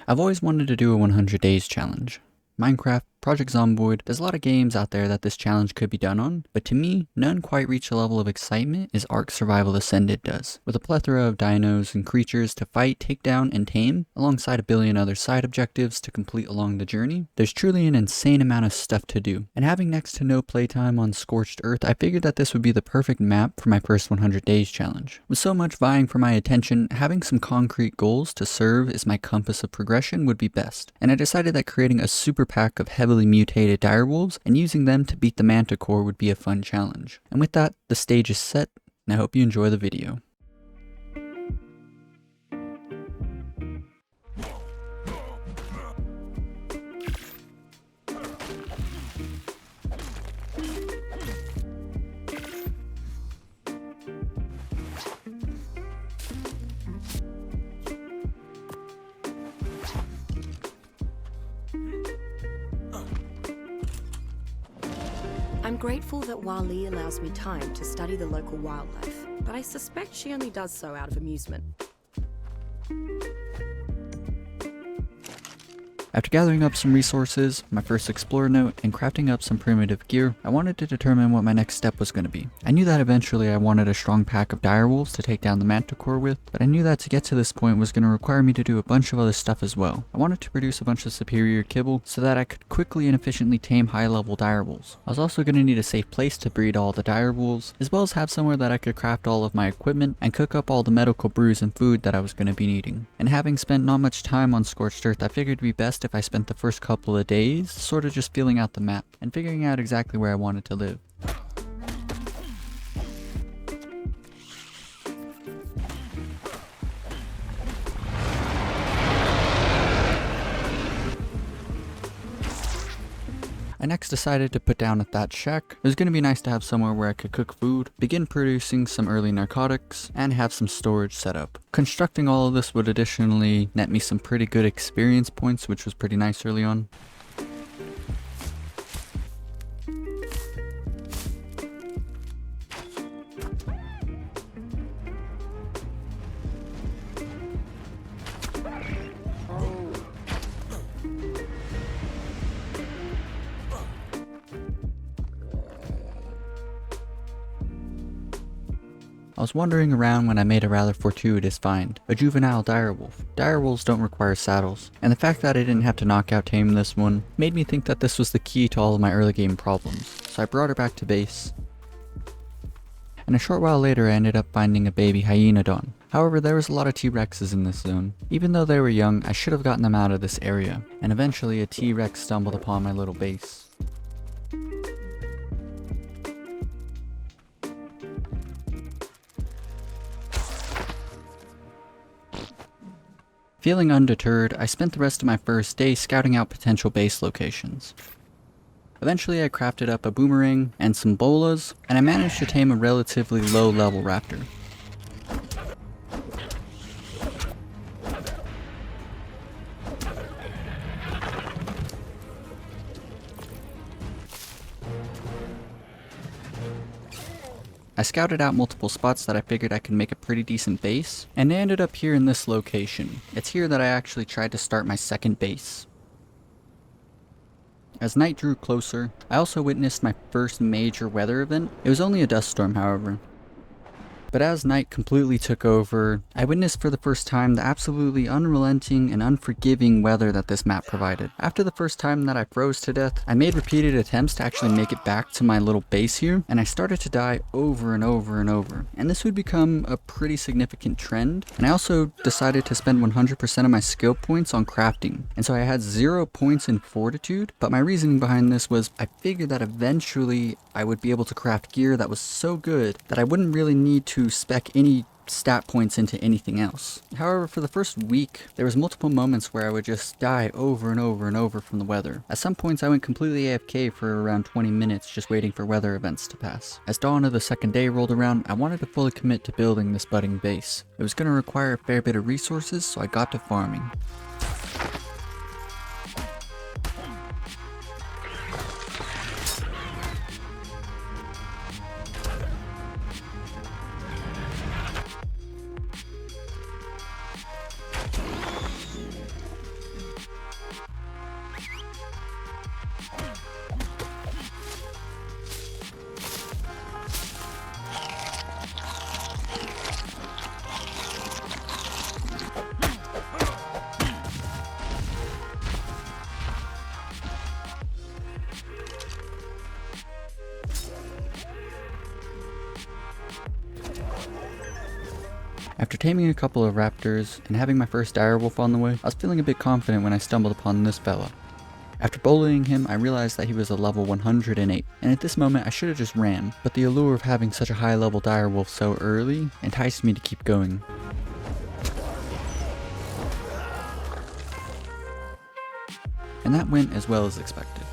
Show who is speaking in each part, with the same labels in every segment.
Speaker 1: I've always wanted to do a 100 days challenge. Minecraft, Project Zomboid, there's a lot of games out there that this challenge could be done on, but to me, none quite reach the level of excitement as Ark Survival Ascended does. With a plethora of dinos and creatures to fight, take down, and tame, alongside a billion other side objectives to complete along the journey, there's truly an insane amount of stuff to do. And having next to no playtime on Scorched Earth, I figured that this would be the perfect map for my first 100 days challenge. With so much vying for my attention, having some concrete goals to serve as my compass of progression would be best, and I decided that creating a super pack of heavily mutated direwolves and using them to beat the manticore would be a fun challenge. And with that, the stage is set, and I hope you enjoy the video.
Speaker 2: I'm grateful that Wali allows me time to study the local wildlife, but I suspect she only does so out of amusement.
Speaker 1: After gathering up some resources, my first explorer note, and crafting up some primitive gear, I wanted to determine what my next step was going to be. I knew that eventually I wanted a strong pack of direwolves to take down the manticore with, but I knew that to get to this point was going to require me to do a bunch of other stuff as well. I wanted to produce a bunch of superior kibble so that I could quickly and efficiently tame high-level direwolves. I was also going to need a safe place to breed all the direwolves, as well as have somewhere that I could craft all of my equipment and cook up all the medical brews and food that I was going to be needing. And having spent not much time on Scorched Earth, I figured it'd be best if I spent the first couple of days sort of just feeling out the map and figuring out exactly where I wanted to live. I next decided to put down a thatched shack. It was going to be nice to have somewhere where I could cook food, begin producing some early narcotics, and have some storage set up. Constructing all of this would additionally net me some pretty good experience points, which was pretty nice early on. I was wandering around when I made a rather fortuitous find, a juvenile direwolf. Direwolves don't require saddles, and the fact that I didn't have to knockout tame this one made me think that this was the key to all of my early game problems, so I brought her back to base. And a short while later I ended up finding a baby hyenodon. However, there was a lot of T-Rexes in this zone. Even though they were young, I should have gotten them out of this area, and eventually a T-Rex stumbled upon my little base. Feeling undeterred, I spent the rest of my first day scouting out potential base locations. Eventually I crafted up a boomerang and some bolas, and I managed to tame a relatively low level raptor. I scouted out multiple spots that I figured I could make a pretty decent base, and I ended up here in this location. It's here that I actually tried to start my second base. As night drew closer, I also witnessed my first major weather event. It was only a dust storm, however. But as night completely took over, I witnessed for the first time the absolutely unrelenting and unforgiving weather that this map provided. After the first time that I froze to death, I made repeated attempts to actually make it back to my little base here, and I started to die over and over and over. And this would become a pretty significant trend, and I also decided to spend 100% of my skill points on crafting. And so I had 0 points in fortitude, but my reasoning behind this was I figured that eventually I would be able to craft gear that was so good that I wouldn't really need to spec any stat points into anything else. However, for the first week, there was multiple moments where I would just die over and over and over from the weather. At some points, I went completely AFK for around 20 minutes just waiting for weather events to pass. As dawn of the second day rolled around, I wanted to fully commit to building this budding base. It was going to require a fair bit of resources, so I got to farming. After taming a couple of raptors and having my first direwolf on the way, I was feeling a bit confident when I stumbled upon this fella. After bullying him, I realized that he was a level 108, and at this moment I should have just ran, but the allure of having such a high level direwolf so early enticed me to keep going. And that went as well as expected.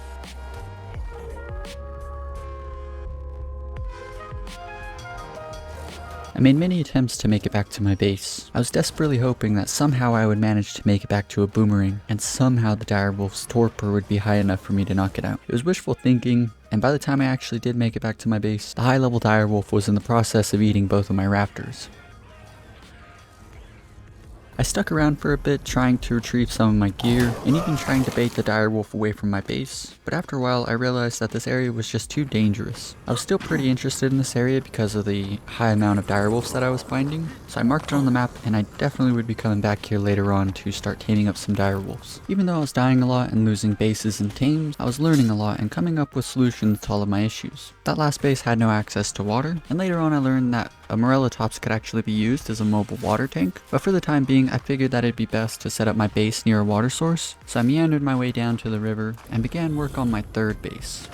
Speaker 1: I made many attempts to make it back to my base. I was desperately hoping that somehow I would manage to make it back to a boomerang, and somehow the direwolf's torpor would be high enough for me to knock it out. It was wishful thinking, and by the time I actually did make it back to my base, the high level direwolf was in the process of eating both of my raptors. I stuck around for a bit trying to retrieve some of my gear and even trying to bait the direwolf away from my base, but after a while I realized that this area was just too dangerous. I was still pretty interested in this area because of the high amount of direwolves that I was finding, so I marked it on the map and I definitely would be coming back here later on to start taming up some direwolves. Even though I was dying a lot and losing bases and tames, I was learning a lot and coming up with solutions to all of my issues. That last base had no access to water, and later on I learned that a Morellatops could actually be used as a mobile water tank, but for the time being I figured that it'd be best to set up my base near a water source, so I meandered my way down to the river and began work on my third base.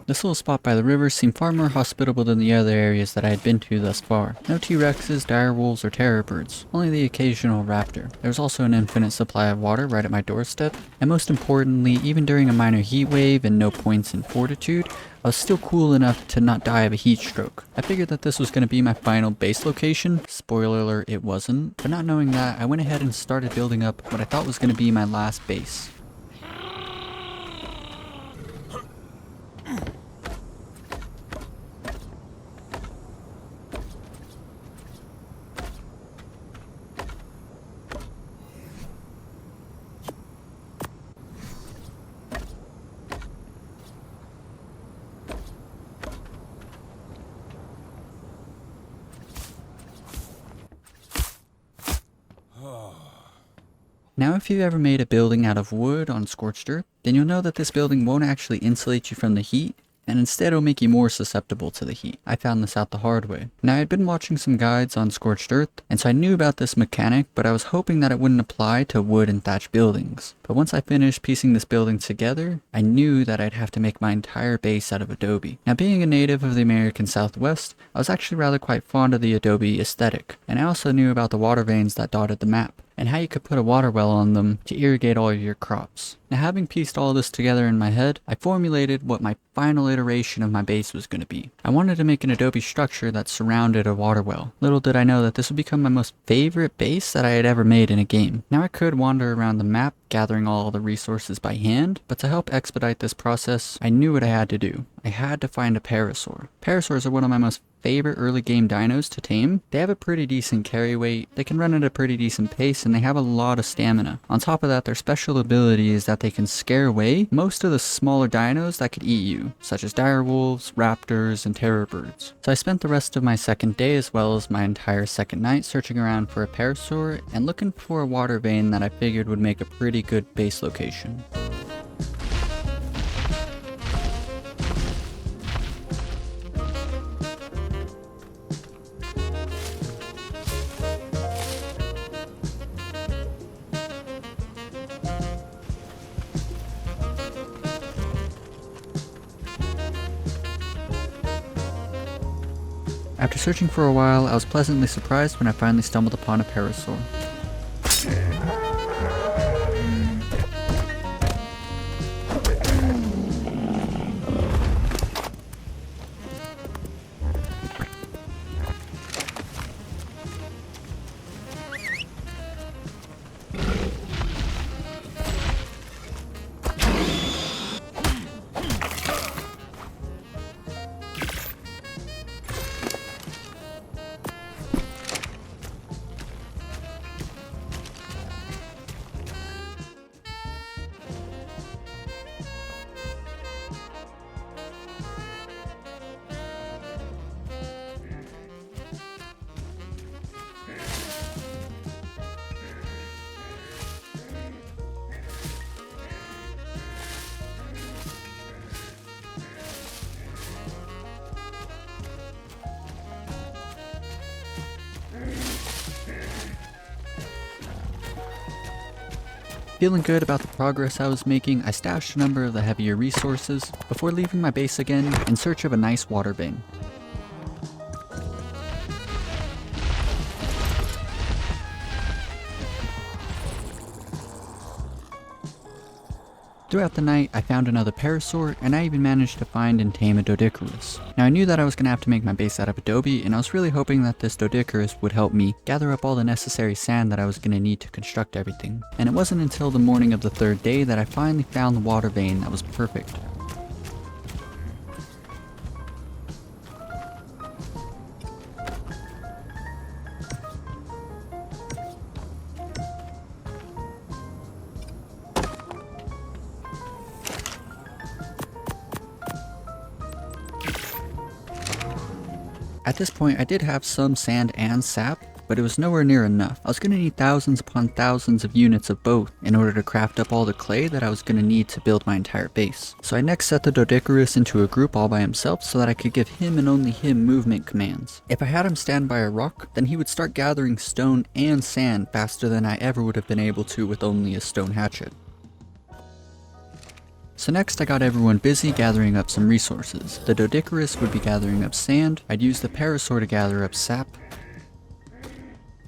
Speaker 1: This little spot by the river seemed far more hospitable than the other areas that I had been to thus far. No T-Rexes, direwolves, or terror birds, only the occasional raptor. There was also an infinite supply of water right at my doorstep, and most importantly, even during a minor heat wave and no points in fortitude, I was still cool enough to not die of a heat stroke. I figured that this was going to be my final base location. Spoiler alert, it wasn't. But not knowing that, I went ahead and started building up what I thought was going to be my last base. Now if you've ever made a building out of wood on Scorched Earth, then you'll know that this building won't actually insulate you from the heat, and instead it'll make you more susceptible to the heat. I found this out the hard way. Now I had been watching some guides on Scorched Earth, and so I knew about this mechanic, but I was hoping that it wouldn't apply to wood and thatch buildings. But once I finished piecing this building together, I knew that I'd have to make my entire base out of Adobe. Now being a native of the American Southwest, I was actually rather quite fond of the Adobe aesthetic, and I also knew about the water veins that dotted the map, and how you could put a water well on them to irrigate all of your crops. Now having pieced all this together in my head, I formulated what my final iteration of my base was going to be. I wanted to make an Adobe structure that surrounded a water well. Little did I know that this would become my most favorite base that I had ever made in a game. Now I could wander around the map gathering all the resources by hand, but to help expedite this process, I knew what I had to do. I had to find a parasaur. Parasaurs are one of my most favorite early game dinos to tame. They have a pretty decent carry weight, they can run at a pretty decent pace, and they have a lot of stamina. On top of that, their special ability is that they can scare away most of the smaller dinos that could eat you, such as direwolves, raptors, and terror birds. So I spent the rest of my second day as well as my entire second night searching around for a parasaur and looking for a water vein that I figured would make a pretty good base location. After searching for a while, I was pleasantly surprised when I finally stumbled upon a parasaur. Feeling good about the progress I was making, I stashed a number of the heavier resources before leaving my base again in search of a nice water vein. Throughout the night, I found another parasaur, and I even managed to find and tame a Doedicurus. Now I knew that I was going to have to make my base out of Adobe, and I was really hoping that this Doedicurus would help me gather up all the necessary sand that I was going to need to construct everything. And it wasn't until the morning of the third day that I finally found the water vein that was perfect. At this point, I did have some sand and sap, but it was nowhere near enough. I was going to need thousands upon thousands of units of both in order to craft up all the clay that I was going to need to build my entire base. So I next set the Doedicurus into a group all by himself so that I could give him and only him movement commands. If I had him stand by a rock, then he would start gathering stone and sand faster than I ever would have been able to with only a stone hatchet. So next I got everyone busy gathering up some resources. The Doedicurus would be gathering up sand, I'd use the parasaur to gather up sap,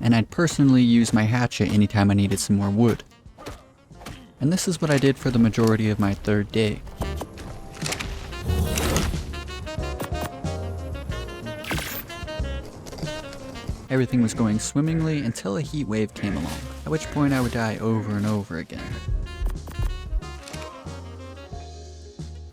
Speaker 1: and I'd personally use my hatchet anytime I needed some more wood. And this is what I did for the majority of my third day. Everything was going swimmingly until a heat wave came along, at which point I would die over and over again.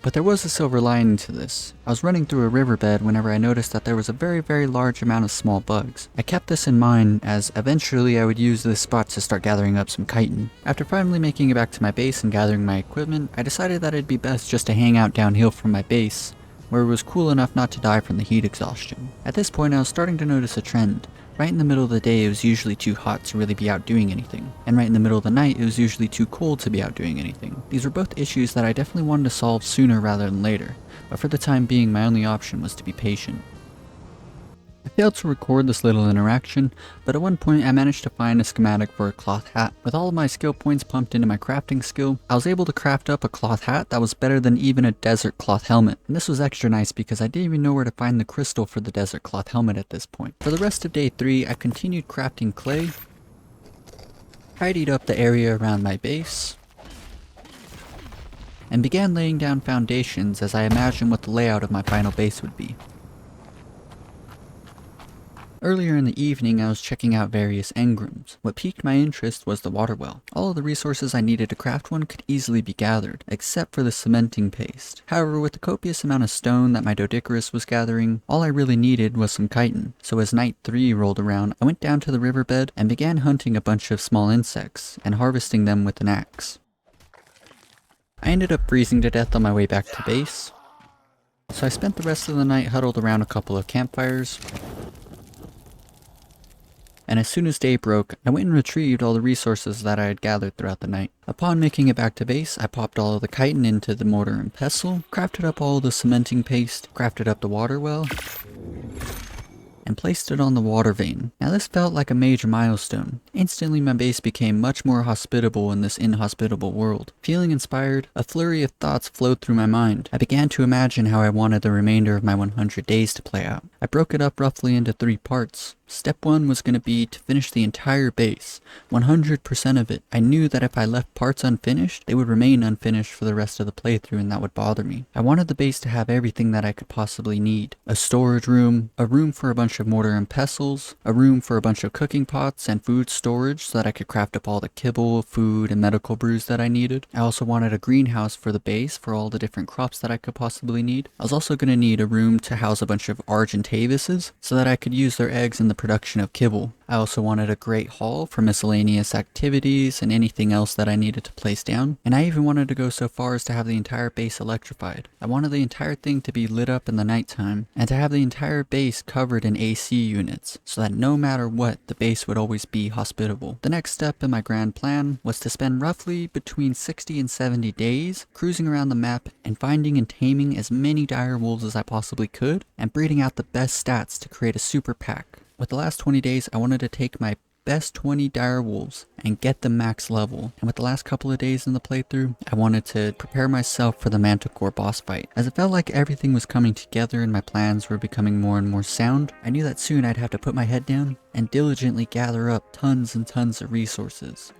Speaker 1: But there was a silver lining to this. I was running through a riverbed whenever I noticed that there was a very large amount of small bugs. I kept this in mind as eventually I would use this spot to start gathering up some chitin. After finally making it back to my base and gathering my equipment, I decided that it'd be best just to hang out downhill from my base, where it was cool enough not to die from the heat exhaustion. At this point I was starting to notice a trend. Right in the middle of the day it was usually too hot to really be out doing anything, and right in the middle of the night it was usually too cold to be out doing anything. These were both issues that I definitely wanted to solve sooner rather than later, but for the time being my only option was to be patient. I failed to record this little interaction, but at one point I managed to find a schematic for a cloth hat. With all of my skill points pumped into my crafting skill, I was able to craft up a cloth hat that was better than even a desert cloth helmet. And this was extra nice because I didn't even know where to find the crystal for the desert cloth helmet at this point. For the rest of day 3, I continued crafting clay, tidied up the area around my base, and began laying down foundations as I imagined what the layout of my final base would be. Earlier in the evening, I was checking out various engrams. What piqued my interest was the water well. All of the resources I needed to craft one could easily be gathered, except for the cementing paste. However, with the copious amount of stone that my Doedicurus was gathering, all I really needed was some chitin. So as night 3 rolled around, I went down to the riverbed and began hunting a bunch of small insects and harvesting them with an axe. I ended up freezing to death on my way back to base, so I spent the rest of the night huddled around a couple of campfires. And as soon as day broke, I went and retrieved all the resources that I had gathered throughout the night. Upon making it back to base, I popped all of the chitin into the mortar and pestle, crafted up all the cementing paste, crafted up the water well, and placed it on the water vein. Now this felt like a major milestone. Instantly my base became much more hospitable in this inhospitable world. Feeling inspired, a flurry of thoughts flowed through my mind. I began to imagine how I wanted the remainder of my 100 days to play out. I broke it up roughly into 3 parts. Step 1 was going to be to finish the entire base, 100% of it. I knew that if I left parts unfinished, they would remain unfinished for the rest of the playthrough and that would bother me. I wanted the base to have everything that I could possibly need. A storage room, a room for a bunch of mortar and pestles, a room for a bunch of cooking pots and food storage so that I could craft up all the kibble, food, and medical brews that I needed. I also wanted a greenhouse for the base for all the different crops that I could possibly need. I was also going to need a room to house a bunch of Argentavises so that I could use their eggs in the production of kibble. I also wanted a great hall for miscellaneous activities and anything else that I needed to place down. And I even wanted to go so far as to have the entire base electrified. I wanted the entire thing to be lit up in the nighttime and to have the entire base covered in AC units so that no matter what, the base would always be hospitable. The next step in my grand plan was to spend roughly between 60 and 70 days cruising around the map and finding and taming as many direwolves as I possibly could and breeding out the best stats to create a super pack. With the last 20 days, I wanted to take my best 20 direwolves and get them max level. And with the last couple of days in the playthrough, I wanted to prepare myself for the Manticore boss fight. As it felt like everything was coming together and my plans were becoming more and more sound, I knew that soon I'd have to put my head down and diligently gather up tons and tons of resources.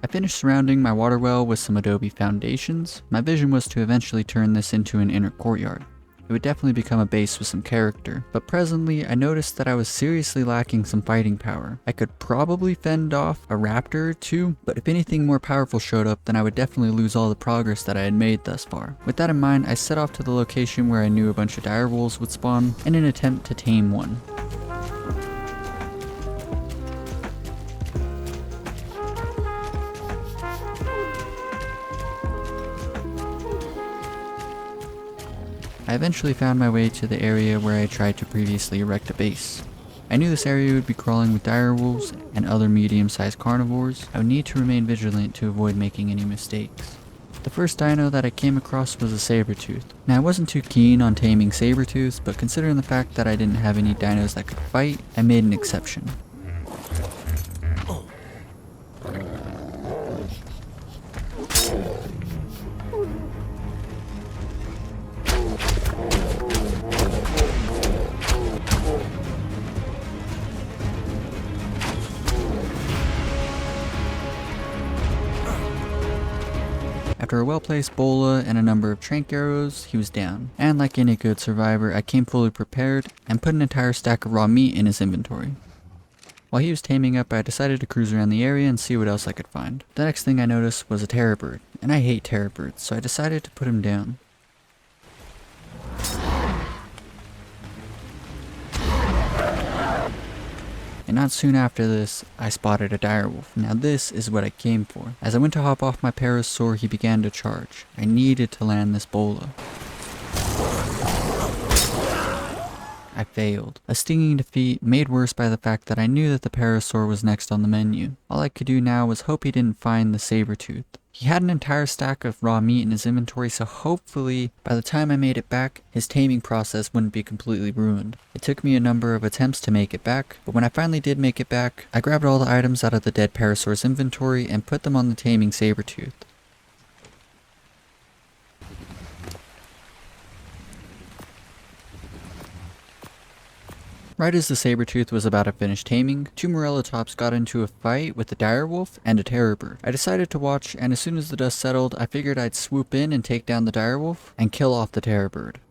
Speaker 1: I finished surrounding my water well with some Adobe foundations. My vision was to eventually turn this into an inner courtyard. It would definitely become a base with some character, but presently I noticed that I was seriously lacking some fighting power. I could probably fend off a raptor or two, but if anything more powerful showed up, then I would definitely lose all the progress that I had made thus far. With that in mind, I set off to the location where I knew a bunch of direwolves would spawn in an attempt to tame one. I eventually found my way to the area where I tried to previously erect a base. I knew this area would be crawling with direwolves and other medium-sized carnivores. I would need to remain vigilant to avoid making any mistakes. The first dino that I came across was a saber-tooth. Now I wasn't too keen on taming saber-tooths, but considering the fact that I didn't have any dinos that could fight, I made an exception. After a well-placed bola and a number of trank arrows, he was down. And like any good survivor, I came fully prepared and put an entire stack of raw meat in his inventory. While he was taming up, I decided to cruise around the area and see what else I could find. The next thing I noticed was a terror bird, and I hate terror birds, so I decided to put him down. And not soon after this, I spotted a direwolf. Now this is what I came for. As I went to hop off my parasaur, he began to charge. I needed to land this bola. I failed. A stinging defeat made worse by the fact that I knew that the parasaur was next on the menu. All I could do now was hope he didn't find the saber-tooth. He had an entire stack of raw meat in his inventory, so hopefully by the time I made it back, his taming process wouldn't be completely ruined. It took me a number of attempts to make it back, but when I finally did make it back, I grabbed all the items out of the dead parasaur's inventory and put them on the taming saber-tooth. Right as the saber-tooth was about to finish taming, two morellatops got into a fight with a direwolf and a terror bird. I decided to watch, and as soon as the dust settled, I figured I'd swoop in and take down the direwolf and kill off the terror bird.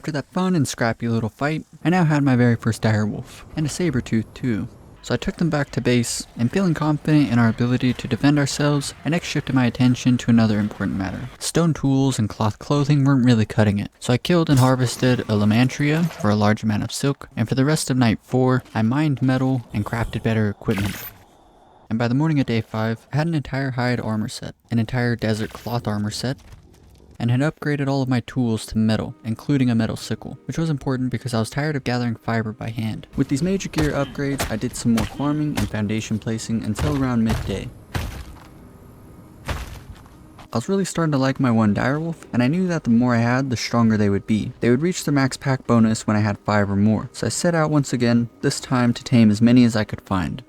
Speaker 1: After that fun and scrappy little fight, I now had my very first direwolf, and a saber-tooth too. So I took them back to base, and feeling confident in our ability to defend ourselves, I next shifted my attention to another important matter. Stone tools and cloth clothing weren't really cutting it, so I killed and harvested a lamantria for a large amount of silk, and for the rest of night 4, I mined metal and crafted better equipment. And by the morning of day 5, I had an entire hide armor set, an entire desert cloth armor set, and had upgraded all of my tools to metal, including a metal sickle, which was important because I was tired of gathering fiber by hand. With these major gear upgrades, I did some more farming and foundation placing until around midday. I was really starting to like my one direwolf, and I knew that the more I had, the stronger they would be. They would reach their max pack bonus when I had 5 or more, so I set out once again, this time to tame as many as I could find.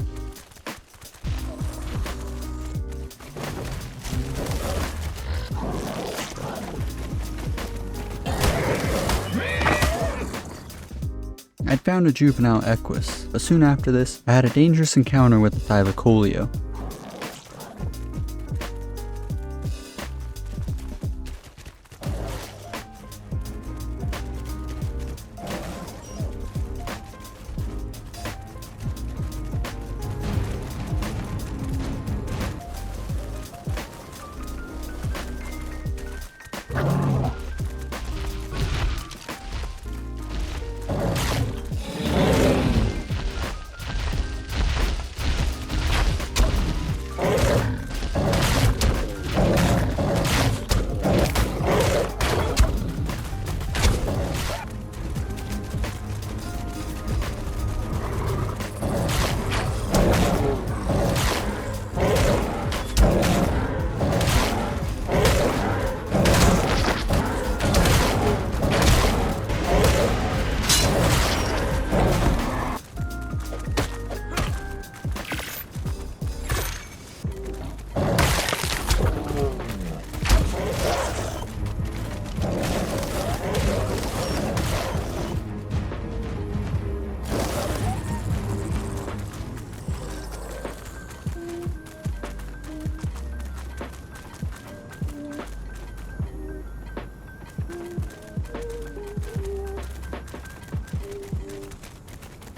Speaker 1: I'd found a juvenile equus, but soon after this, I had a dangerous encounter with the thylacoleo.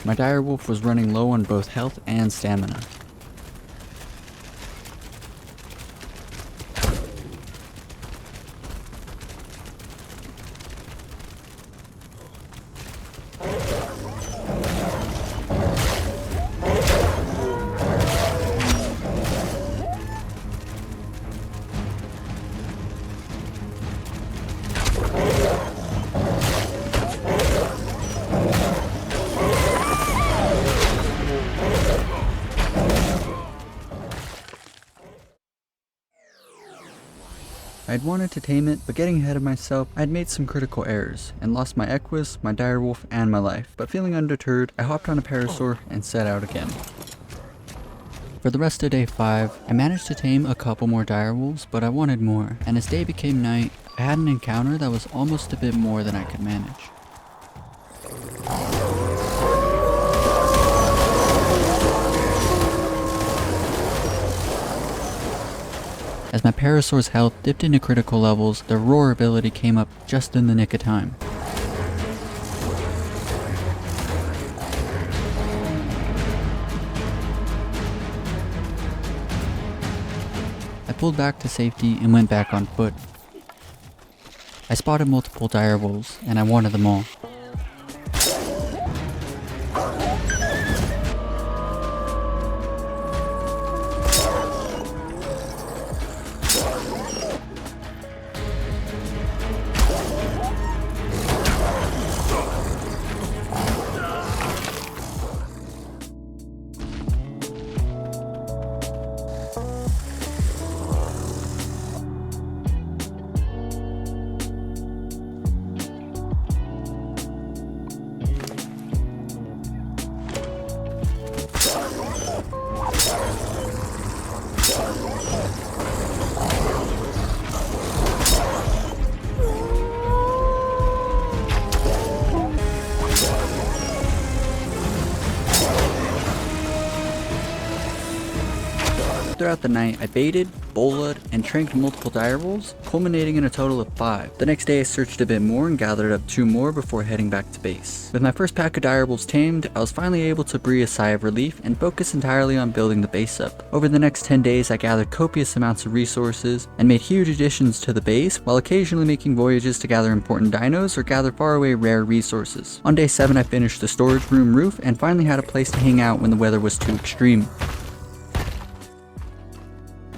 Speaker 1: My direwolf was running low on both health and stamina. I'd wanted to tame it, but getting ahead of myself, I'd made some critical errors, and lost my equus, my direwolf, and my life. But feeling undeterred, I hopped on a parasaur and set out again. For the rest of day 5, I managed to tame a couple more direwolves, but I wanted more, and as day became night, I had an encounter that was almost a bit more than I could manage. As my parasaur's health dipped into critical levels, the roar ability came up just in the nick of time. I pulled back to safety and went back on foot. I spotted multiple direwolves, and I wanted them all. Throughout the night, I baited, bolaed, and tranked multiple direwolves, culminating in a total of 5. The next day I searched a bit more and gathered up 2 more before heading back to base. With my first pack of direwolves tamed, I was finally able to breathe a sigh of relief and focus entirely on building the base up. Over the next 10 days I gathered copious amounts of resources and made huge additions to the base, while occasionally making voyages to gather important dinos or gather faraway rare resources. On day 7 I finished the storage room roof and finally had a place to hang out when the weather was too extreme.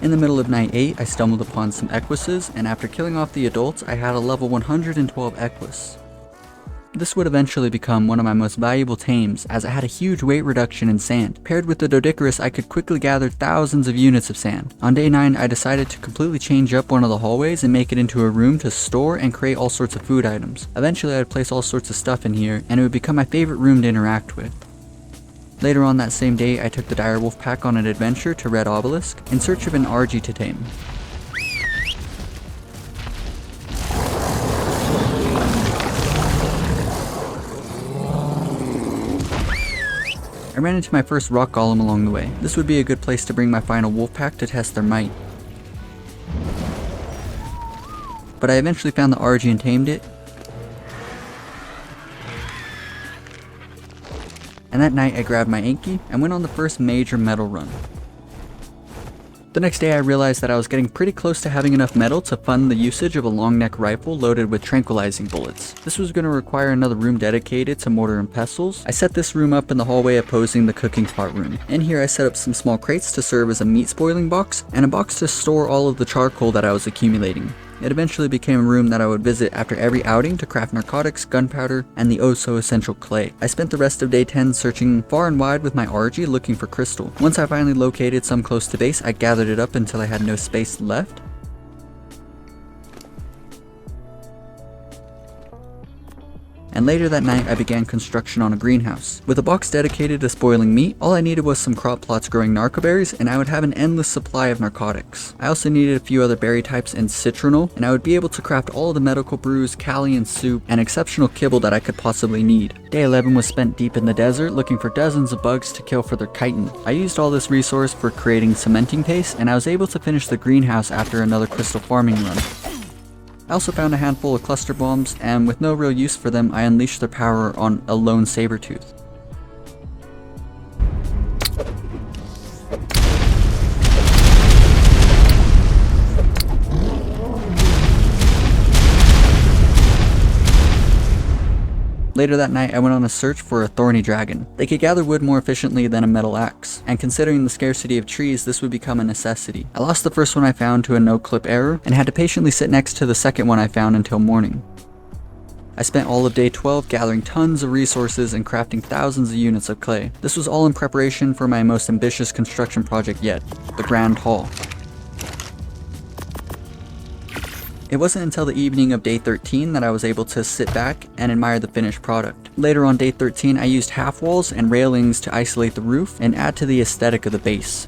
Speaker 1: In the middle of night 8, I stumbled upon some equises, and after killing off the adults, I had a level 112 equus. This would eventually become one of my most valuable tames, as it had a huge weight reduction in sand. Paired with the Doedicurus, I could quickly gather thousands of units of sand. On day 9, I decided to completely change up one of the hallways and make it into a room to store and create all sorts of food items. Eventually, I would place all sorts of stuff in here, and it would become my favorite room to interact with. Later on that same day, I took the direwolf pack on an adventure to Red Obelisk in search of an RG to tame. I ran into my first rock golem along the way. This would be a good place to bring my final wolf pack to test their might. But I eventually found the RG and tamed it. And that night I grabbed my Anki and went on the first major metal run. The next day I realized that I was getting pretty close to having enough metal to fund the usage of a long neck rifle loaded with tranquilizing bullets. This was going to require another room dedicated to mortar and pestles. I set this room up in the hallway opposing the cooking pot room. In here I set up some small crates to serve as a meat spoiling box and a box to store all of the charcoal that I was accumulating. It eventually became a room that I would visit after every outing to craft narcotics, gunpowder, and the oh so essential clay. I spent the rest of day 10 searching far and wide with my RG looking for crystal. Once I finally located some close to base, I gathered it up until I had no space left. And later that night I began construction on a greenhouse. With a box dedicated to spoiling meat, all I needed was some crop plots growing narcoberries, and I would have an endless supply of narcotics. I also needed a few other berry types and citronal, and I would be able to craft all the medical brews, Callian soup, and exceptional kibble that I could possibly need. Day 11 was spent deep in the desert looking for dozens of bugs to kill for their chitin. I used all this resource for creating cementing paste, and I was able to finish the greenhouse after another crystal farming run. I also found a handful of cluster bombs, and with no real use for them, I unleashed their power on a lone saber-tooth. Later that night, I went on a search for a thorny dragon. They could gather wood more efficiently than a metal axe, and considering the scarcity of trees, this would become a necessity. I lost the first one I found to a no-clip error, and had to patiently sit next to the second one I found until morning. I spent all of day 12 gathering tons of resources and crafting thousands of units of clay. This was all in preparation for my most ambitious construction project yet, the Grand Hall. It wasn't until the evening of day 13 that I was able to sit back and admire the finished product. Later on day 13, I used half walls and railings to isolate the roof and add to the aesthetic of the base.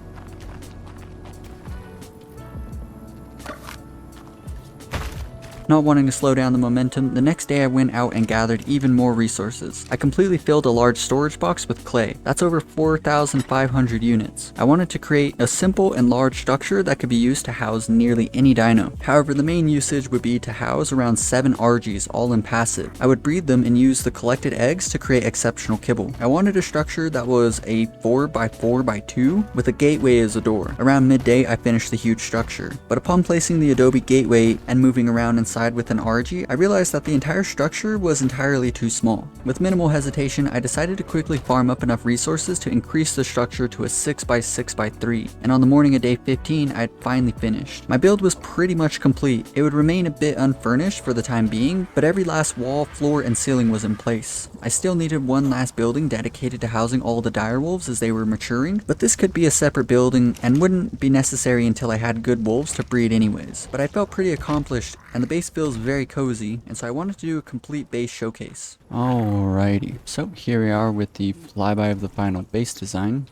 Speaker 1: Not wanting to slow down the momentum, the next day I went out and gathered even more resources. I completely filled a large storage box with clay. That's over 4,500 units. I wanted to create a simple and large structure that could be used to house nearly any dino. However, the main usage would be to house around 7 RGs, all in passive. I would breed them and use the collected eggs to create exceptional kibble. I wanted a structure that was a 4x4x2 with a gateway as a door. Around midday, I finished the huge structure. But upon placing the Adobe gateway and moving around inside with an RG, I realized that the entire structure was entirely too small. With minimal hesitation, I decided to quickly farm up enough resources to increase the structure to a 6x6x3, and on the morning of day 15, I had finally finished. My build was pretty much complete. It would remain a bit unfurnished for the time being, but every last wall, floor, and ceiling was in place. I still needed one last building dedicated to housing all the direwolves as they were maturing, but this could be a separate building and wouldn't be necessary until I had good wolves to breed anyways. But I felt pretty accomplished, and the base feels very cozy, and so I wanted to do a complete base showcase. Alrighty, so here we are with the flyby of the final base design.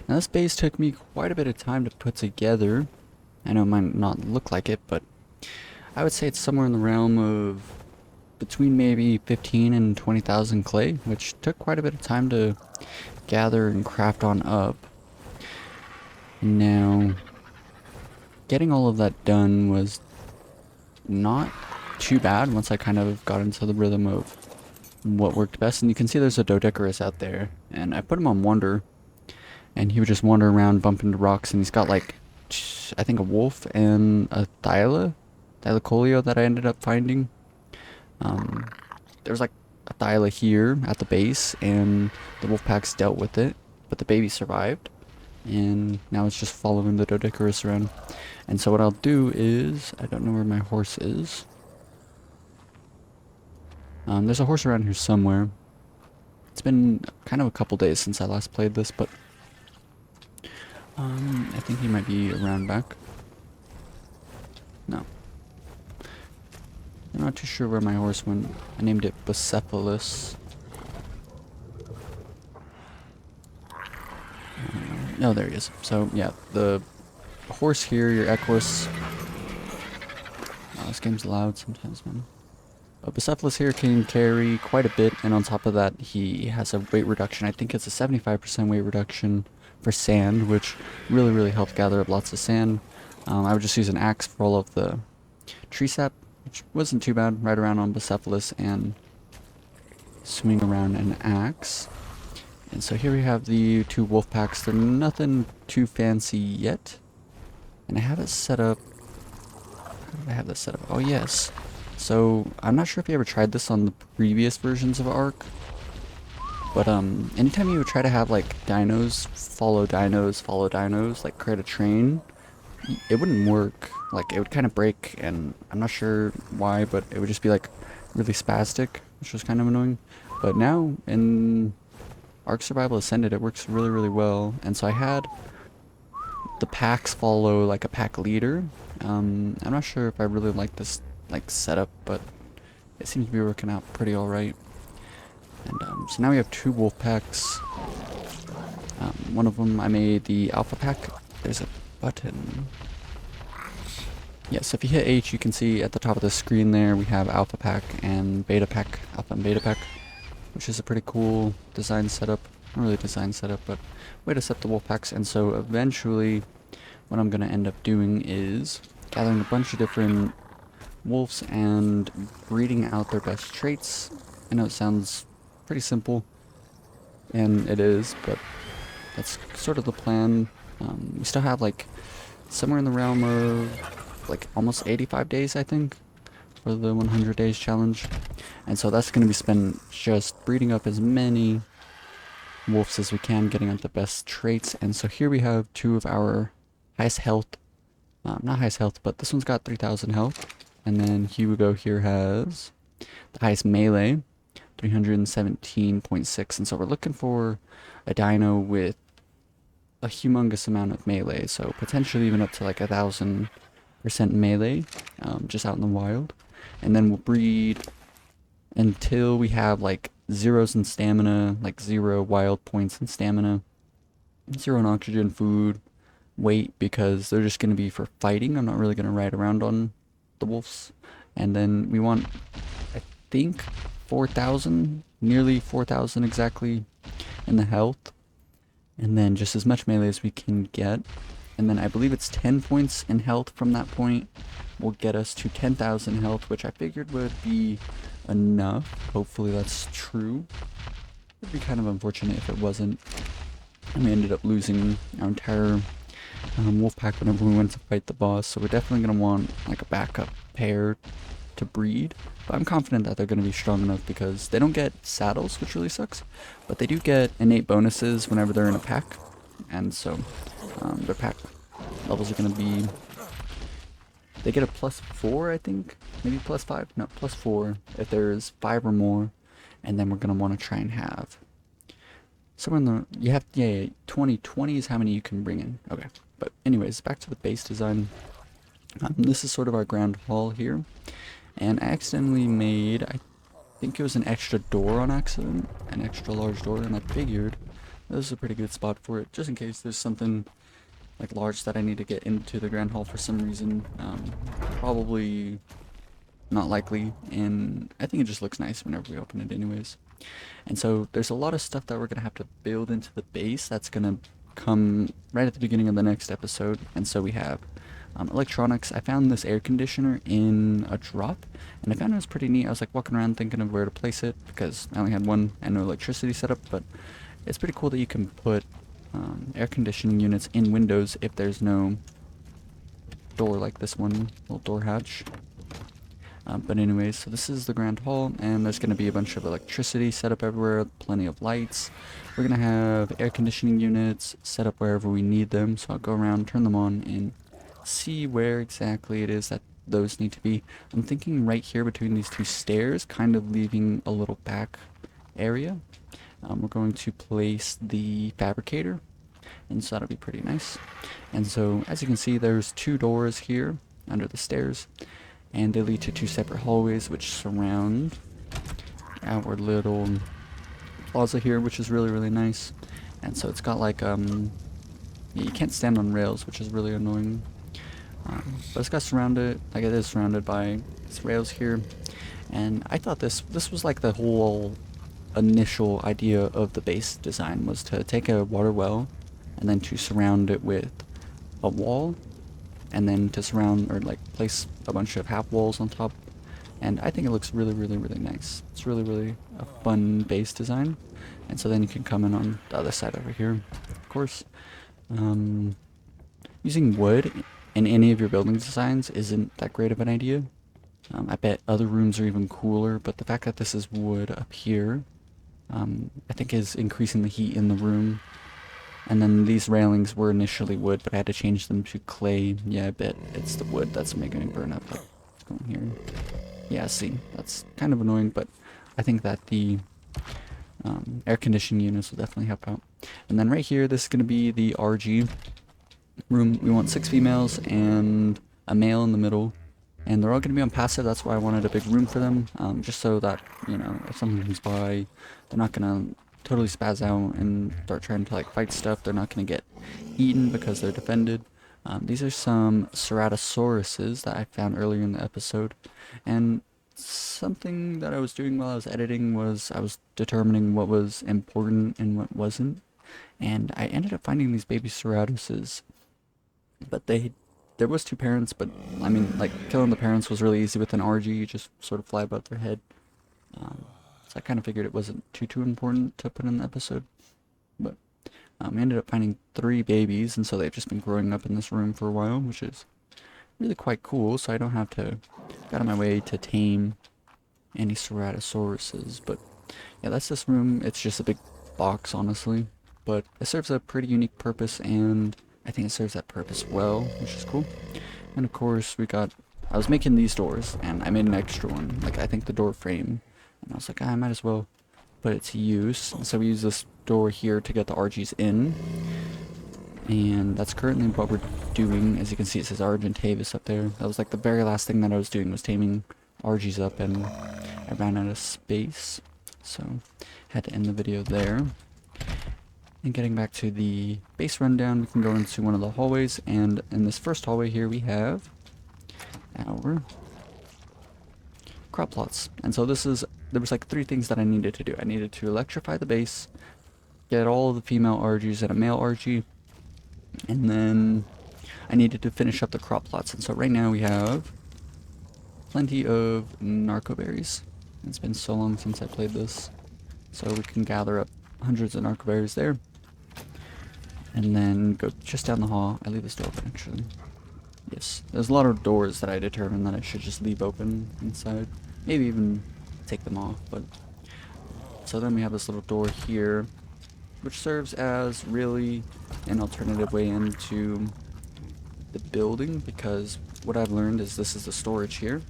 Speaker 1: Now this base took me quite a bit of time to put together. I know it might not look like it, but I would say it's somewhere in the realm of between maybe 15 and 20,000 clay, which took quite a bit of time to gather and craft on up. Now, getting all of that done was not too bad once I kind of got into the rhythm of what worked best. And you can see there's a Doedicurus out there, and I put him on Wander, and he would just wander around, bump into rocks, and he's got like, I think a wolf and a Thylacoleo that I ended up finding. There was like a Thyla here at the base, and the wolf packs dealt with it, but the baby survived, and now it's just following the Doedicurus around. And so what I'll do is, I don't know where my horse is. There's a horse around here somewhere. It's been kind of a couple days since I last played this, but I think he might be around back. No. I'm not too sure where my horse went. I named it Bucephalus. Oh, there he is. So, yeah, the horse here, your Equus. Oh, this game's loud sometimes, man. But Bucephalus here can carry quite a bit, and on top of that, he has a weight reduction. I think it's a 75% weight reduction for sand, which really helped gather up lots of sand. I would just use an axe for all of the tree sap, which wasn't too bad. Ride around on Bucephalus and swing around an axe. And so here we have the two wolf packs. They're nothing too fancy yet. And I have it set up. How did I have this set up? Oh, yes. So, I'm not sure if you ever tried this on the previous versions of Ark, but anytime you would try to have like dinos, like create a train, it wouldn't work. Like, it would kind of break, and I'm not sure why, but it would just be like really spastic, which was kind of annoying. But now, in Ark Survival Ascended, it works really well, and so I had the packs follow like a pack leader. I'm not sure if I really like this like setup, but it seems to be working out pretty alright. And so now we have two wolf packs. One of them I made the alpha pack. There's a button. Yeah, so if you hit H, you can see at the top of the screen there we have alpha pack and beta pack, alpha and beta pack, which is a pretty cool design setup. Not really design setup, but way to set the wolf packs. And so eventually what I'm going to end up doing is gathering a bunch of different wolves and breeding out their best traits. I know it sounds pretty simple, and it is, but that's sort of the plan. We still have like somewhere in the realm of like almost 85 days, I think, for the 100 days challenge. And so that's going to be spent just breeding up as many wolves as we can, getting out the best traits. And so here we have two of our highest health, not highest health, but this one's got 3,000 health. And then Hugo here has the highest melee, 317.6. And so we're looking for a dino with a humongous amount of melee. So potentially even up to like 1,000% melee, just out in the wild. And then we'll breed until we have like zeros in stamina, like 0 wild points in stamina, 0 in oxygen, food, weight, because they're just going to be for fighting. I'm not really going to ride around on the wolves. And then we want, I think, 4,000, nearly 4,000 exactly in the health, and then just as much melee as we can get. And then I believe it's 10 points in health from that point will get us to 10,000 health, which I figured would be enough. Hopefully that's true. It'd be kind of unfortunate if it wasn't, and we ended up losing our entire wolf pack whenever we went to fight the boss. So we're definitely going to want like a backup pair to breed, but I'm confident that they're going to be strong enough because they don't get saddles, which really sucks, but they do get innate bonuses whenever they're in a pack. And so their pack levels are going to be, they get a +4, I think, maybe +5, no, +4 if there's 5 or more. And then we're going to want to try and have somewhere in the, you have, yeah, 20 is how many you can bring in. Okay, but anyways, back to the base design. This is sort of our grand hall here, and I accidentally made, I think it was an extra door on accident, an extra large door, and I figured this is a pretty good spot for it, just in case there's something like large that I need to get into the grand hall for some reason. Probably not likely, and I think it just looks nice whenever we open it anyways. And so there's a lot of stuff that we're going to have to build into the base that's going to come right at the beginning of the next episode. And so we have Electronics, I found this air conditioner in a drop, and I found it was pretty neat. I was like walking around thinking of where to place it, because I only had one and no electricity set up, but it's pretty cool that you can put air conditioning units in windows if there's no door like this one, little door hatch. But anyways, so this is the grand hall, and there's going to be a bunch of electricity set up everywhere, plenty of lights. We're going to have air conditioning units set up wherever we need them, so I'll go around, turn them on, and see where exactly it is that those need to be. I'm thinking right here between these two stairs, kind of leaving a little back area. We're going to place the fabricator, and so that'll be pretty nice. And so, as you can see, there's two doors here under the stairs, and they lead to two separate hallways which surround our little plaza here, which is really, really nice. And so it's got like, yeah, you can't stand on rails, which is really annoying. But it's got surrounded, like it is surrounded by these rails here. And I thought this was like the whole initial idea of the base design, was to take a water well and then to surround it with a wall, and then to surround or like place a bunch of half walls on top. And I think it looks really, really, really nice. It's really, really a fun base design. And so then you can come in on the other side over here, of course. Using wood in any of your building designs isn't that great of an idea. I bet other rooms are even cooler, but the fact that this is wood up here, I think is increasing the heat in the room. And then these railings were initially wood, but I had to change them to clay. Yeah, I bet it's the wood that's making it burn up. Like, what's going here? Yeah, see, that's kind of annoying, but I think that the air conditioning units will definitely help out. And then right here, this is going to be the RG room. We want 6 females and a male in the middle. And they're all going to be on passive. That's why I wanted a big room for them, just so that, you know, if someone comes by, they're not going to totally spaz out and start trying to like fight stuff. They're not going to get eaten because they're defended. These are some ceratosauruses that I found earlier in the episode, and something that I was doing while I was editing was I was determining what was important and what wasn't, and I ended up finding these baby ceratoses, but there was 2 parents, but I mean, like, killing the parents was really easy with an RG. You just sort of fly above their head. So I kind of figured it wasn't too important to put in the episode. But we ended up finding 3 babies, and so they've just been growing up in this room for a while, which is really quite cool. So I don't have to go out of my way to tame any ceratosauruses. But yeah, that's this room. It's just a big box, honestly, but it serves a pretty unique purpose, and I think it serves that purpose well, which is cool. And of course, I was making these doors, and I made an extra one, like I think the door frame, and I was like, I might as well put it to use. And so we use this door here to get the RGs in, and that's currently what we're doing. As you can see, it says Argentavis up there. That was like the very last thing that I was doing, was taming RGs up, and I ran out of space, so had to end the video there. And getting back to the base rundown, we can go into one of the hallways, and in this first hallway here we have our crop plots. And so there was like 3 things that I needed to do. I needed to electrify the base, get all of the female RGs and a male RG, and then I needed to finish up the crop plots. And so right now we have plenty of narco berries. It's been so long since I played this, so we can gather up hundreds of narco berries there. And then go just down the hall. I leave this door open, actually. Yes, there's a lot of doors that I determined that I should just leave open inside. Maybe even take them off, but... So then we have this little door here, which serves as really an alternative way into the building, because what I've learned is this is the storage here.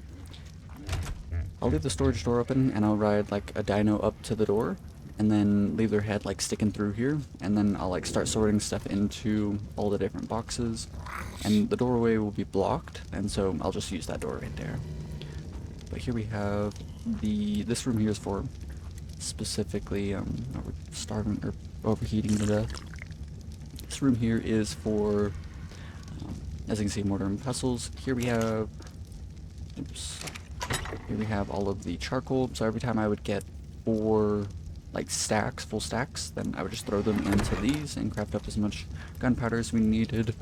Speaker 1: I'll leave the storage door open, and I'll ride like a dino up to the door, and then leave their head like sticking through here, and then I'll like start sorting stuff into all the different boxes, and the doorway will be blocked, and so I'll just use that door right there. But here we have this room here is for specifically we're starving or overheating to death. This room here is for as you can see, mortar and pestles. Here we have here we have all of the charcoal. So every time I would get 4 like stacks, full stacks, then I would just throw them into these and craft up as much gunpowder as we needed.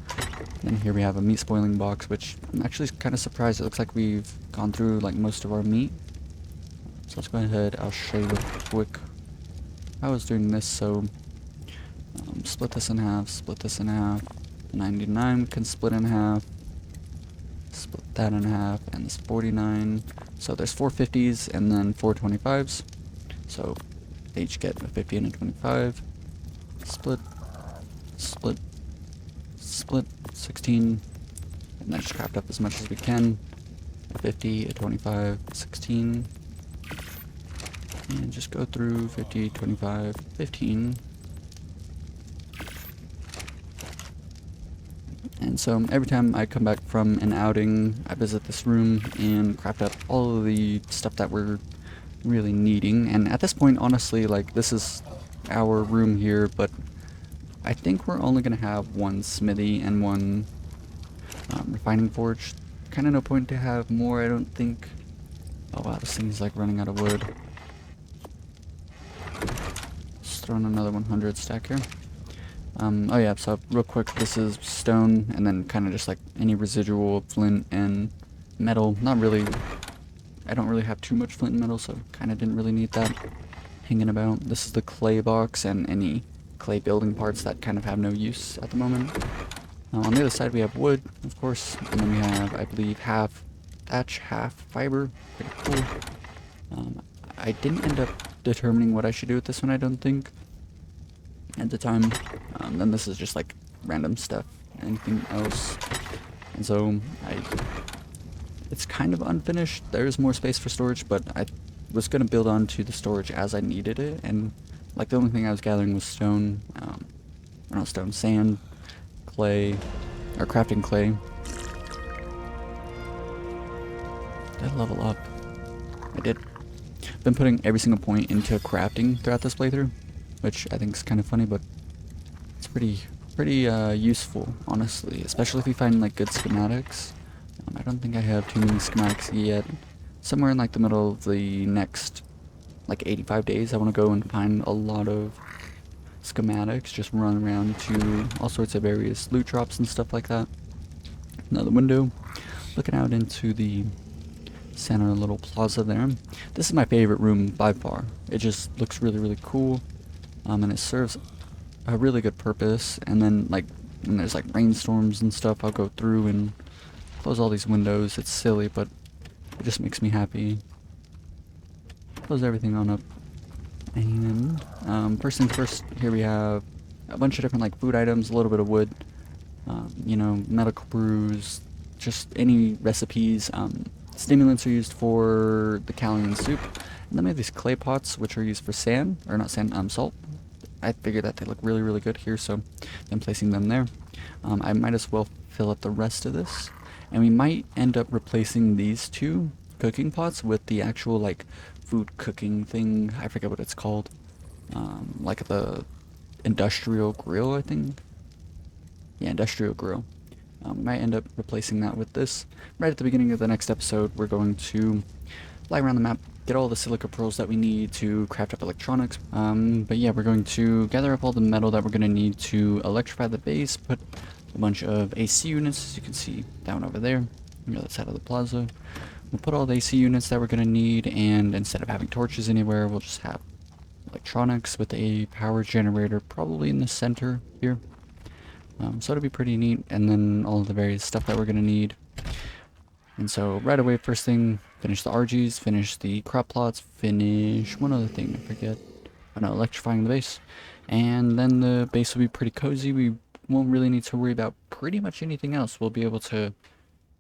Speaker 1: And here we have a meat spoiling box, which I'm actually kind of surprised. It looks like we've gone through like most of our meat. So let's go ahead, I'll show you real quick how I was doing this. So split this in half, split this in half. 99 can split in half. Split that in half, and this 49. So there's 4 50s and then 4 25s. So they each get a 50 and a 25. Split, split, split, 16. And then just craft up as much as we can. A 50, a 25, 16. And just go through 50, 25, 15. And so every time I come back from an outing, I visit this room and craft up all of the stuff that we're really needing. And at this point, honestly, like, this is our room here, but I think we're only going to have one smithy and one refining forge. Kind of no point to have more, I don't think. Oh wow, this thing's like running out of wood. Just throwing another 100 stack here. Oh yeah, so real quick, this is stone, and then kind of just like any residual flint and metal. Not really, I don't really have too much flint and metal, so kind of didn't really need that hanging about. This is the clay box and any clay building parts that kind of have no use at the moment. On the other side we have wood, of course, and then we have, I believe, half thatch, half fiber. Pretty cool. I didn't end up determining what I should do with this one, I don't think, at the time. Then this is just like random stuff, anything else. And so it's kind of unfinished. There's more space for storage, but I was going to build onto the storage as I needed it, and like the only thing I was gathering was stone, or not stone, sand, clay, or crafting clay. Did I level up? I did. Been putting every single point into crafting throughout this playthrough, which I think is kind of funny, but it's pretty useful, honestly, especially if you find like good schematics. I don't think I have too many schematics yet. Somewhere in like the middle of the next like 85 days, I want to go and find a lot of schematics, just run around to all sorts of various loot drops and stuff like that. Another window, looking out into the center little plaza there. This is my favorite room by far. It just looks really cool, and it serves a really good purpose. And then like when there's like rainstorms and stuff, I'll go through and close all these windows. It's silly, but it just makes me happy. Close everything on up. And first things first, here we have a bunch of different like food items, a little bit of wood, you know, medical brews, just any recipes. Stimulants are used for the Callian soup. And then we have these clay pots, which are used for sand, or not sand, salt. I figured that they look really good here, so I'm placing them there. I might as well fill up the rest of this. And we might end up replacing these two cooking pots with the actual like food cooking thing. I forget what it's called. Like the industrial grill, I think. Yeah, industrial grill. Might end up replacing that with this. Right at the beginning of the next episode, we're going to fly around the map, get all the silica pearls that we need to craft up electronics. But yeah, we're going to gather up all the metal that we're going to need to electrify the base, put a bunch of AC units, as you can see down over there, on the other side of the plaza. We'll put all the AC units that we're going to need, and instead of having torches anywhere, we'll just have electronics with a power generator probably in the center here. So it'll be pretty neat, and then all of the various stuff that we're going to need. And so right away, first thing, finish the RGs, finish the crop plots, finish one other thing, I forget. Oh no, electrifying the base. And then the base will be pretty cozy. We won't really need to worry about pretty much anything else. We'll be able to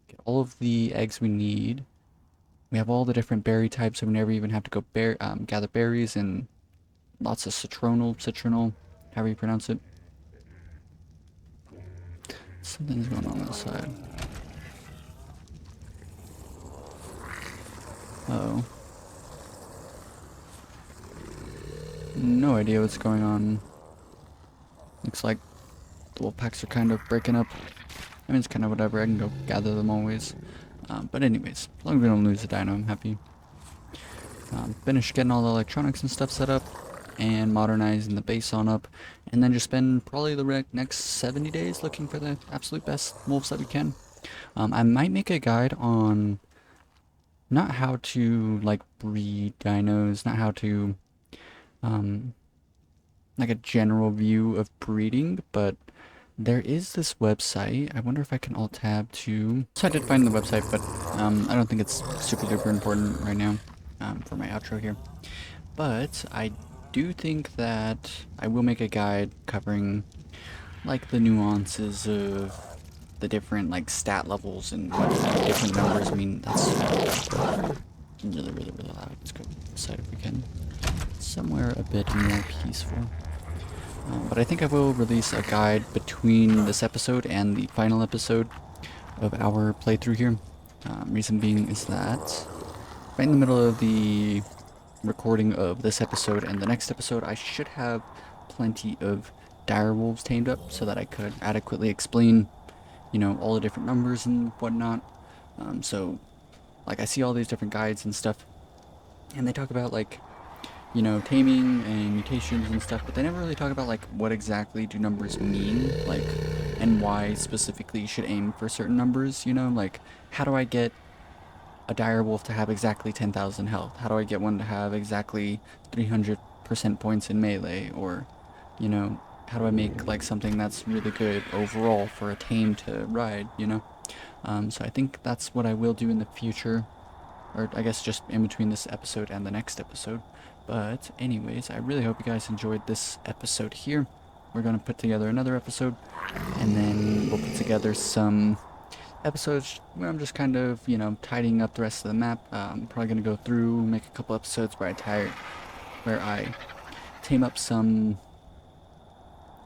Speaker 1: get all of the eggs we need. We have all the different berry types, so we never even have to go gather berries, and lots of citronal, however you pronounce it. Something's going on this side. Uh-oh. No idea what's going on. Looks like the wolf packs are kind of breaking up. I mean, it's kind of whatever. I can go gather them always. But anyways, as long as we don't lose the dino, I'm happy. Finished getting all the electronics and stuff set up. and modernizing the base on up, and then just spend probably the next 70 days looking for the absolute best wolves that we can. I might make a guide on not how to like breed dinos, not how to um, like a general view of breeding, but there is this website. I wonder if I can alt tab to. So I did find the website, but I don't think it's super duper important right now for my outro here. But I do think that I will make a guide covering like the nuances of the different like stat levels and what different numbers mean. That's really loud. Let's go inside if we can. Somewhere a bit more peaceful. But I think I will release a guide between this episode and the final episode of our playthrough here. Reason being is that right in the middle of the recording of this episode and the next episode, I should have plenty of direwolves tamed up so that I could adequately explain, you know, all the different numbers and whatnot. So, like, I see all these different guides and stuff, and they talk about, like, you know, taming and mutations and stuff, but they never really talk about, like, what exactly do numbers mean, like, and why specifically you should aim for certain numbers, you know, like, how do I get a direwolf to have exactly 10,000 health? How do I get one to have exactly 300% points in melee? Or, you know, how do I make, like, something that's really good overall for a tame to ride, you know? So I think that's what I will do in the future, or I guess just in between this episode and the next episode. But anyways, I really hope you guys enjoyed this episode here. We're going to put together another episode, and then we'll put together some episodes where I'm just kind of, you know, tidying up the rest of the map. I'm probably going to go through, make a couple episodes where I tame up some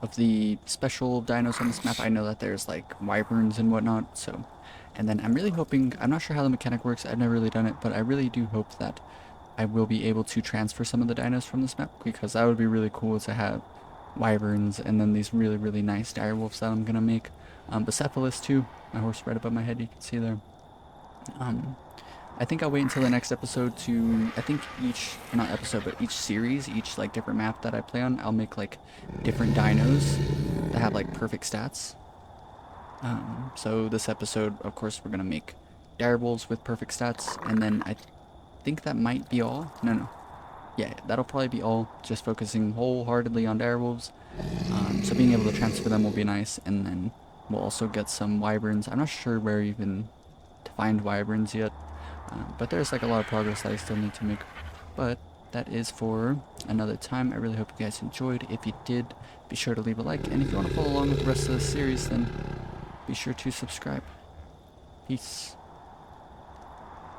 Speaker 1: of the special dinos on this map. I know that there's like wyverns and whatnot, so, and then I'm really hoping, I'm not sure how the mechanic works, I've never really done it, but I really do hope that I will be able to transfer some of the dinos from this map, because that would be really cool to have wyverns and then these really nice direwolves that I'm gonna make. Bucephalus too, my horse right above my head, you can see there. I think I'll wait until the next episode to, I think each, not episode, but each series, each like different map that I play on, I'll make like different dinos that have like perfect stats. So this episode, of course, we're gonna make direwolves with perfect stats, and then I think that might be all. No. Yeah, that'll probably be all, just focusing wholeheartedly on direwolves. So being able to transfer them will be nice, and then we'll also get some wyverns. I'm not sure where even to find wyverns yet, but there's like a lot of progress that I still need to make. But that is for another time. I really hope you guys enjoyed. If you did, be sure to leave a like, and if you want to follow along with the rest of the series, then be sure to subscribe. Peace.